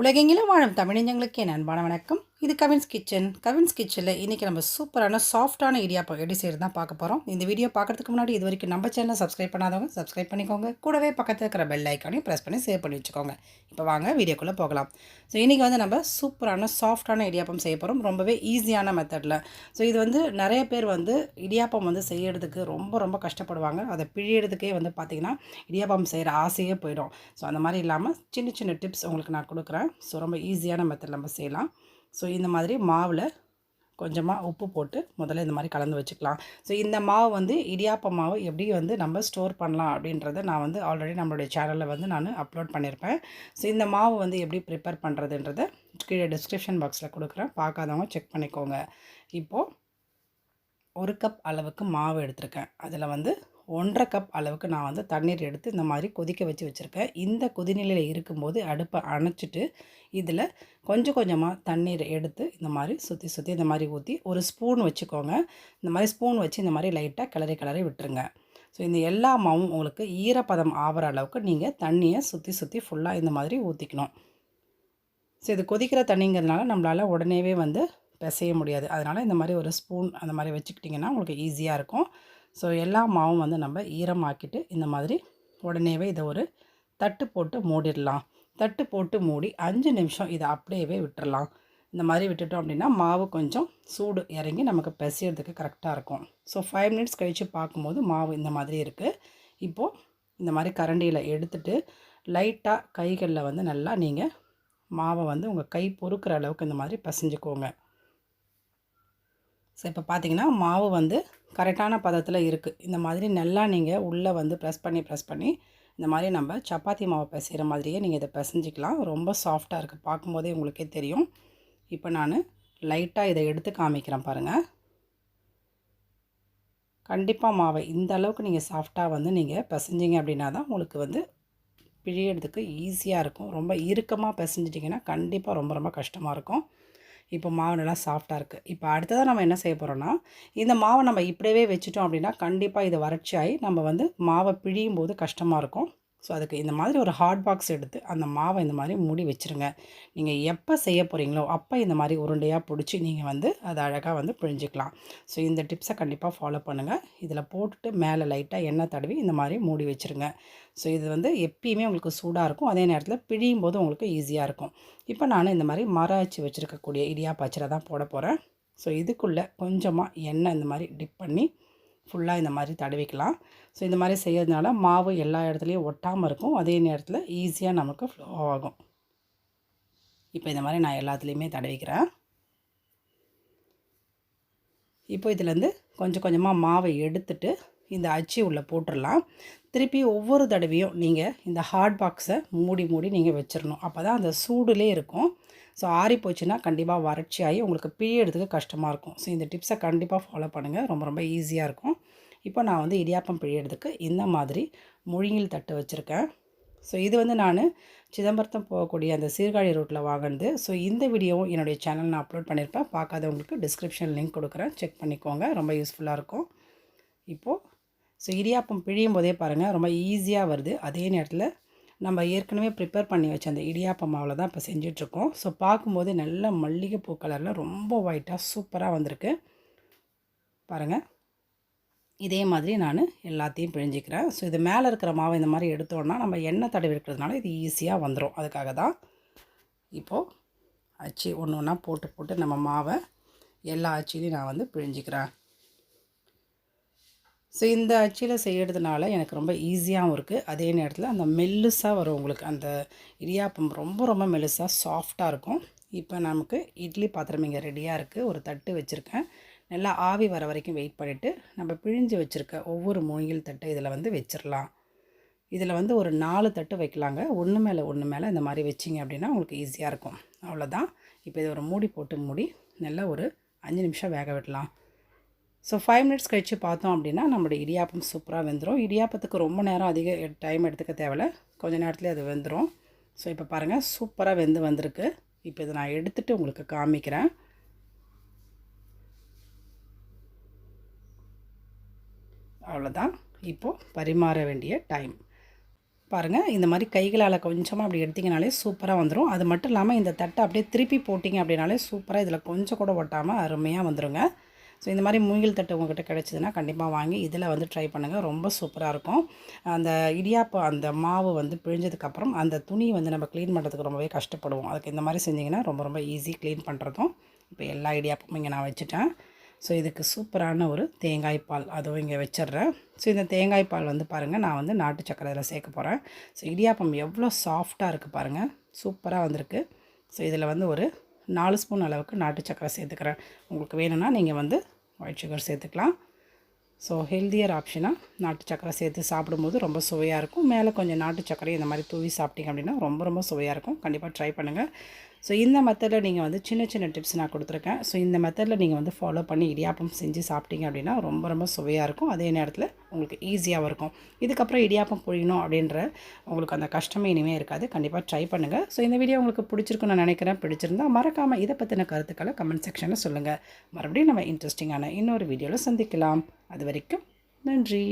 உலகெங்கிலும் வாழும் தமிழஞ்சங்களுக்கு என் அன்பான வணக்கம். இது கவின்ஸ் கிச்சன். கவின்ஸ் கிச்சனில் இன்றைக்கி நம்ம சூப்பரான சாஃப்டான இடியாப்பம் எப்படி செய்கிறது தான் பார்க்க போகிறோம். இந்த வீடியோ பார்க்குறதுக்கு முன்னாடி இது வரைக்கும் நம்ம சேனலை சப்ஸ்கிரைப் பண்ணாதவங்க சப்ஸ்கிரைப் பண்ணிக்கோங்க. கூடவே பக்கத்தில் இருக்கிற பெல் ஐக்கானையும் ப்ரெஸ் பண்ணி சேவ் பண்ணி வச்சுக்கோங்க. இப்போ வாங்க வீடியோக்குள்ளே போகலாம். ஸோ இன்றைக்கி நம்ம சூப்பரான சாஃப்டான இடியாப்பம் செய்ய போகிறோம். ரொம்பவே ஈஸியான மெத்தடில். ஸோ இது நிறைய பேர் இடியாப்பம் செய்யறதுக்கு ரொம்ப கஷ்டப்படுவாங்க. அதை பிழியறதுக்கே பார்த்திங்கன்னா இடியாப்பம் செய்கிற ஆசையே போயிடும். ஸோ அந்த மாதிரி இல்லாமல் சின்ன சின்ன டிப்ஸ் உங்களுக்கு நான் கொடுக்குறேன். ஸோ ரொம்ப ஈஸியான மெத்தட் நம்ம செய்யலாம். ஸோ இந்த மாதிரி மாவில் கொஞ்சமாக உப்பு போட்டு முதல்ல இந்த மாதிரி கலந்து வச்சுக்கலாம். ஸோ இந்த மாவு இடியாப்ப மாவு எப்படி நம்ம ஸ்டோர் பண்ணலாம் அப்படின்றத நான் ஆல்ரெடி நம்மளுடைய சேனலில் நான் அப்லோட் பண்ணியிருப்பேன். ஸோ இந்த மாவு எப்படி ப்ரிப்பேர் பண்ணுறதுன்றதை கீழே டிஸ்கிரிப்ஷன் பாக்ஸில் கொடுக்குறேன். பார்க்காதவங்க செக் பண்ணிக்கோங்க. இப்போது 1 கப் அளவுக்கு மாவு எடுத்திருக்கேன். அதில் 1.5 கப் அளவுக்கு நான் தண்ணீர் எடுத்து இந்த மாதிரி கொதிக்க வச்சுருக்கேன். இந்த கொதிநிலையில் இருக்கும்போது அடுப்பை அணைச்சிட்டு இதில் கொஞ்சம் கொஞ்சமாக தண்ணீர் எடுத்து இந்த மாதிரி சுற்றி இந்த மாதிரி ஊற்றி ஒரு ஸ்பூன் வச்சுக்கோங்க. இந்த மாதிரி ஸ்பூன் வச்சு இந்த மாதிரி லைட்டாக கிளறி விட்டுருங்க. ஸோ இந்த எல்லா மாவும் உங்களுக்கு ஈரப்பதம் ஆகிற அளவுக்கு நீங்கள் தண்ணியை சுற்றி ஃபுல்லாக இந்த மாதிரி ஊற்றிக்கணும். ஸோ இது கொதிக்கிற தண்ணிங்கிறதுனால நம்மளால் உடனேவே பிசைய முடியாது. அதனால் இந்த மாதிரி ஒரு ஸ்பூன் அந்த மாதிரி வச்சுக்கிட்டிங்கன்னா உங்களுக்கு ஈஸியாக இருக்கும். ஸோ எல்லா மாவும் நம்ம ஈரமாக்கிட்டு இந்த மாதிரி உடனேவே இதை ஒரு தட்டு போட்டு மூடிடலாம். தட்டு போட்டு மூடி 5 நிமிஷம் இதை அப்படியே விட்டுடலாம். இந்த மாதிரி விட்டுட்டோம் அப்படின்னா மாவு கொஞ்சம் சூடு இறங்கி நமக்கு பிசையறதுக்கு கரெக்டாக இருக்கும். ஸோ 5 மினிட்ஸ் கழித்து பார்க்கும்போது மாவு இந்த மாதிரி இருக்குது. இப்போது இந்த மாதிரி கரண்டியில் எடுத்துகிட்டு லைட்டாக கைகளில் நல்லா நீங்கள் மாவை உங்கள் கை பொறுக்கிற அளவுக்கு இந்த மாதிரி பிசைஞ்சுக்கோங்க. ஸோ இப்போ பார்த்தீங்கன்னா மாவு கரெக்டான பதத்தில் இருக்குது. இந்த மாதிரி நல்லா நீங்கள் உள்ளே ப்ரெஸ் பண்ணி இந்த மாதிரி நம்ம சப்பாத்தி மாவு பிசைகிற மாதிரியே நீங்கள் இதை பிசைஞ்சிக்கலாம். ரொம்ப சாஃப்டாக இருக்குது, பார்க்கும்போதே உங்களுக்கே தெரியும். இப்போ நான் லைட்டாக இதை எடுத்து காமிக்கிறேன் பாருங்கள். கண்டிப்பாக மாவை இந்த அளவுக்கு நீங்கள் சாஃப்டாக நீங்கள் பிசைஞ்சிங்க அப்படின்னா தான் உங்களுக்கு பிழியறதுக்கு ஈஸியாக இருக்கும். ரொம்ப இறுக்கமாக பிசைஞ்சிட்டிங்கன்னா கண்டிப்பாக ரொம்ப கஷ்டமாக இருக்கும். இப்போ மாவு நல்லா சாஃப்டாக இருக்குது. இப்போ அடுத்ததாக நம்ம என்ன செய்ய போகிறோன்னா, இந்த மாவை நம்ம இப்படியே வச்சுட்டோம் அப்படின்னா கண்டிப்பாக இது வறட்சியாகி நம்ம மாவை பிழியும் போது கஷ்டமாக இருக்கும். ஸோ அதுக்கு இந்த மாதிரி ஒரு ஹாட் பாக்ஸ் எடுத்து அந்த மாவை இந்த மாதிரி மூடி வச்சுருங்க. நீங்கள் எப்போ செய்ய போகிறீங்களோ அப்போ இந்த மாதிரி உருண்டையாக பிடிச்சி நீங்கள் அதை அழகாக பிழிஞ்சிக்கலாம். ஸோ இந்த டிப்ஸை கண்டிப்பாக ஃபாலோ பண்ணுங்கள். இதில் போட்டுட்டு மேலே லைட்டாக எண்ணெய் தடவி இந்த மாதிரி மூடி வச்சுருங்க. ஸோ இது எப்பயுமே உங்களுக்கு சூடாக இருக்கும். அதே நேரத்தில் பிழியும் போது உங்களுக்கு ஈஸியாக இருக்கும். இப்போ நான் இந்த மாதிரி மர அச்சு வச்சுருக்கக்கூடிய இடியாப்ப அச்சில் தான் போட போகிறேன். ஸோ இதுக்குள்ளே கொஞ்சமாக எண்ணெய் இந்த மாதிரி டிப் பண்ணி ஃபுல்லாக இந்த மாதிரி தடவிக்கலாம். ஸோ இந்த மாதிரி செய்யறதுனால மாவு எல்லா இடத்துலையும் ஒட்டாமல் இருக்கும். அதே நேரத்தில் ஈஸியாக நமக்கு ஃப்ளோ ஆகும். இப்போ இந்த மாதிரி நான் எல்லாத்துலேயுமே தடவிக்கிறேன். இப்போ இதுலேருந்து கொஞ்சம் கொஞ்சமாக மாவை எடுத்துட்டு இந்த அச்சு உள்ளே போட்டுடலாம். திருப்பி ஒவ்வொரு தடவையும் நீங்கள் இந்த ஹாட் பாக்ஸை மூடி நீங்கள் வச்சிடணும். அப்போ தான் அந்த சூடுலே இருக்கும். ஸோ ஆறி போச்சுன்னா கண்டிப்பாக வறட்சியாகி உங்களுக்கு பிழியறதுக்கு கஷ்டமாக இருக்கும். ஸோ இந்த டிப்ஸை கண்டிப்பாக ஃபாலோ பண்ணுங்கள். ரொம்ப ஈஸியாக இருக்கும். இப்போ நான் இடியாப்பம் பிழியறதுக்கு இந்த மாதிரி முழுங்கில் தட்டு வச்சுருக்கேன். ஸோ இது நான் சிதம்பரத்தம் போகக்கூடிய அந்த சீர்காழி ரோட்டில் வாங்கினது. ஸோ இந்த வீடியோவும் என்னுடைய சேனல் நான் அப்லோட் பண்ணியிருப்பேன். பார்க்காதவங்களுக்கு டிஸ்கிரிப்ஷன் லிங்க் கொடுக்குறேன், செக் பண்ணிக்கோங்க. ரொம்ப யூஸ்ஃபுல்லாக இருக்கும். ஸோ இடியாப்பம் பிழியும் போதே பாருங்கள் ரொம்ப ஈஸியாக வருது. அதே நேரத்தில் நம்ம ஏற்கனவே ப்ரிப்பேர் பண்ணி வச்ச அந்த இடியாப்ப மாவில் தான் இப்போ செஞ்சிட்ருக்கோம். ஸோ பார்க்கும்போது நல்ல மல்லிகைப்பூ கலரில் ரொம்ப ஒயிட்டாக சூப்பராக வந்திருக்கு பாருங்கள். இதே மாதிரி நான் எல்லாத்தையும் பிழிஞ்சிக்கிறேன். ஸோ இது மேலே இருக்கிற மாவை இந்த மாதிரி எடுத்தோன்னா நம்ம எண்ணெய் தடவி இருக்கிறதுனால இது ஈஸியாக வந்துடும். அதுக்காக தான் இப்போது அச்சு ஒன்று ஒன்றா போட்டு நம்ம மாவை எல்லா அச்சிலையும் நான் பிழிஞ்சிக்கிறேன். ஸோ இந்த அச்சில் செய்கிறதுனால எனக்கு ரொம்ப ஈஸியாகவும் இருக்குது. அதே நேரத்தில் அந்த மெல்லுசாக வரும் உங்களுக்கு. அந்த இடியாப்பம் ரொம்ப மெல்லுசாக சாஃப்டாக இருக்கும். இப்போ நமக்கு இட்லி பாத்திரம் இங்கே ரெடியாக இருக்குது. ஒரு தட்டு வச்சுருக்கேன். நல்லா ஆவி வர வரைக்கும் வெயிட் பண்ணிவிட்டு நம்ம பிழிஞ்சு வச்சுருக்க ஒவ்வொரு மூங்கில் தட்டை இதில் வச்சிடலாம். இதில் ஒரு 4 தட்டு வைக்கலாங்க. ஒன்று மேலே இந்த மாதிரி வச்சிங்க அப்படின்னா உங்களுக்கு ஈஸியாக இருக்கும். அவ்வளோதான். இப்போ இதை ஒரு மூடி போட்டு மூடி நல்லா ஒரு 5 நிமிஷம் வேக விடலாம். ஸோ 5 மினிட்ஸ் கழித்து பார்த்தோம் அப்படின்னா நம்மளுடைய இடியாப்பம் சூப்பராக வெந்துடும். இடியாப்பத்துக்கு ரொம்ப நேரம் அதிக டைம் எடுத்துக்க தேவையில்ல, கொஞ்சம் நேரத்துலேயே அது வெந்துடும். ஸோ இப்போ பாருங்கள் சூப்பராக வந்திருக்கு. இப்போ இதை நான் எடுத்துகிட்டு உங்களுக்கு காமிக்கிறேன். அவ்வளோதான். இப்போது பரிமாற வேண்டிய டைம். பாருங்கள், இந்த மாதிரி கைகளால் கொஞ்சமாக அப்படி எடுத்திங்கனாலே சூப்பராக வந்துடும். அது மட்டும் இல்லாமல் இந்த தட்டை அப்படியே திருப்பி போட்டிங்க அப்படின்னாலே சூப்பராக இதில் கொஞ்சம் கூட ஒட்டாமல் அருமையாக வந்துடுங்க. ஸோ இந்த மாதிரி மூங்கில் தட்டு உங்கள்கிட்ட கிடச்சிதுன்னா கண்டிப்பாக வாங்கி இதில் வந்து ட்ரை பண்ணுங்கள். ரொம்ப சூப்பராக இருக்கும். அந்த இடியாப்பம் அந்த மாவு வந்து பிழிஞ்சதுக்கப்புறம் அந்த துணி வந்து நம்ம க்ளீன் பண்ணுறதுக்கு ரொம்பவே கஷ்டப்படுவோம். அதுக்கு இந்த மாதிரி செஞ்சிங்கன்னா ரொம்ப ரொம்ப ஈஸி க்ளீன் பண்ணுறதும். இப்போ எல்லா இடியாப்பமும் இங்கே நான் வச்சுட்டேன். ஸோ இதுக்கு சூப்பரான ஒரு தேங்காய் பால் அதுவும் இங்கே வச்சிடுறேன். ஸோ இந்த தேங்காய் பால் வந்து பாருங்கள், நான் வந்து நாட்டு சக்கரை இதில் சேர்க்க போகிறேன். ஸோ இடியாப்பம் எவ்வளோ சாஃப்டாக இருக்குது பாருங்கள், சூப்பராக வந்திருக்கு. ஸோ இதில் வந்து ஒரு 4 ஸ்பூன் அளவுக்கு நாட்டு சக்கரை சேர்த்துக்கிறேன். உங்களுக்கு வேணும்னா நீங்கள் வந்து ஒயிட் சுகர் சேர்த்துக்கலாம். ஸோ ஹெல்தியர் ஆப்ஷனாக நாட்டு சக்கரை சேர்த்து சாப்பிடும்போது ரொம்ப சுவையாக இருக்கும். மேலே கொஞ்சம் நாட்டு சக்கரை இந்த மாதிரி தூவி சாப்பிட்டிங்க அப்படின்னா ரொம்ப ரொம்ப சுவையாக இருக்கும். கண்டிப்பாக ட்ரை பண்ணுங்கள். ஸோ இந்த மெத்தடில் நீங்கள் வந்து சின்ன சின்ன டிப்ஸ் நான் கொடுத்துருக்கேன். ஸோ இந்த மெத்தடில் நீங்கள் வந்து ஃபாலோ பண்ணி இடியாப்பம் செஞ்சு சாப்பிட்டீங்க அப்படின்னா ரொம்ப ரொம்ப சுவையாக இருக்கும். அதே நேரத்தில் உங்களுக்கு ஈஸியாகவும் இருக்கும். இதுக்கப்புறம் இடியாப்பம் புழியணும் அப்படின்ற உங்களுக்கு அந்த கஷ்டமே இனிமேல் இருக்காது. கண்டிப்பாக ட்ரை பண்ணுங்கள். ஸோ இந்த வீடியோ உங்களுக்கு பிடிச்சிருக்குன்னு நான் நினைக்கிறேன். பிடிச்சிருந்தா மறக்காமல் இதை பற்றின கருத்துக்களை கமெண்ட் செக்ஷனில் சொல்லுங்கள். மறுபடியும் நம்ம இன்ட்ரெஸ்டிங்கான இன்னொரு வீடியோவில் சந்திக்கலாம். அது வரைக்கும் நன்றி.